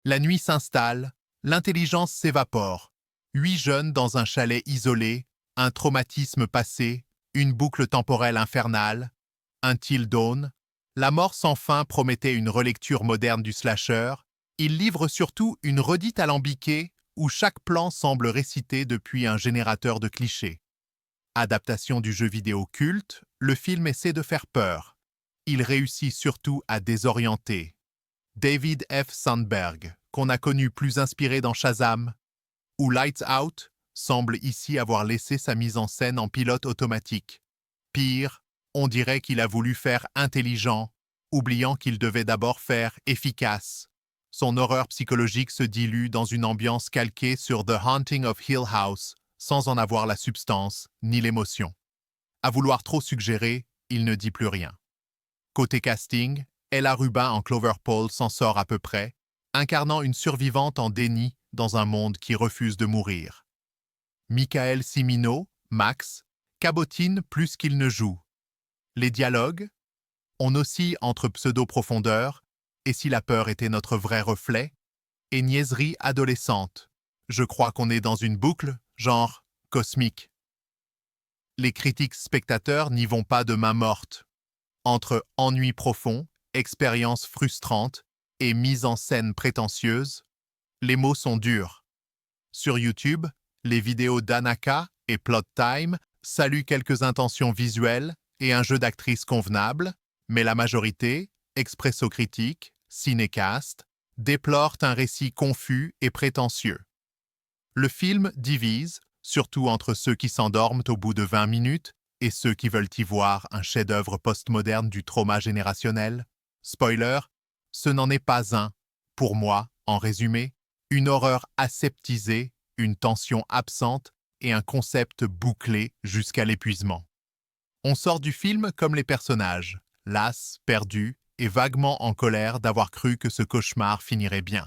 La nuit s'installe, l'intelligence s'évapore. 8 jeunes dans un chalet isolé, un traumatisme passé, une boucle temporelle infernale, Until Dawn. La mort sans fin promettait une relecture moderne du slasher. Il livre surtout une redite alambiquée où chaque plan semble récité depuis un générateur de clichés. Adaptation du jeu vidéo culte, le film essaie de faire peur. Il réussit surtout à désorienter. David F. Sandberg, qu'on a connu plus inspiré dans Shazam, ou Lights Out, semble ici avoir laissé sa mise en scène en pilote automatique. Pire, on dirait qu'il a voulu faire intelligent, oubliant qu'il devait d'abord faire efficace. Son horreur psychologique se dilue dans une ambiance calquée sur The Haunting of Hill House, sans en avoir la substance ni l'émotion. À vouloir trop suggérer, il ne dit plus rien. Côté casting, Ella Rubin en Clover Paul s'en sort à peu près, incarnant une survivante en déni dans un monde qui refuse de mourir. Michael Cimino, Max, cabotine plus qu'il ne joue. Les dialogues? On oscille entre pseudo-profondeur, et si la peur était notre vrai reflet, et niaiserie adolescente. Je crois qu'on est dans une boucle, genre cosmique. Les critiques spectateurs n'y vont pas de main morte. Entre ennui profond, expérience frustrante et mise en scène prétentieuse, les mots sont durs. Sur YouTube, les vidéos d'Anaka et Plot Time saluent quelques intentions visuelles et un jeu d'actrice convenable, mais la majorité, Expresso Critique, Cinécast, déplorent un récit confus et prétentieux. Le film divise, surtout entre ceux qui s'endorment au bout de 20 minutes et ceux qui veulent y voir un chef-d'œuvre postmoderne du trauma générationnel. Spoiler, ce n'en est pas un. Pour moi, en résumé, une horreur aseptisée, une tension absente et un concept bouclé jusqu'à l'épuisement. On sort du film comme les personnages, las, perdus et vaguement en colère d'avoir cru que ce cauchemar finirait bien.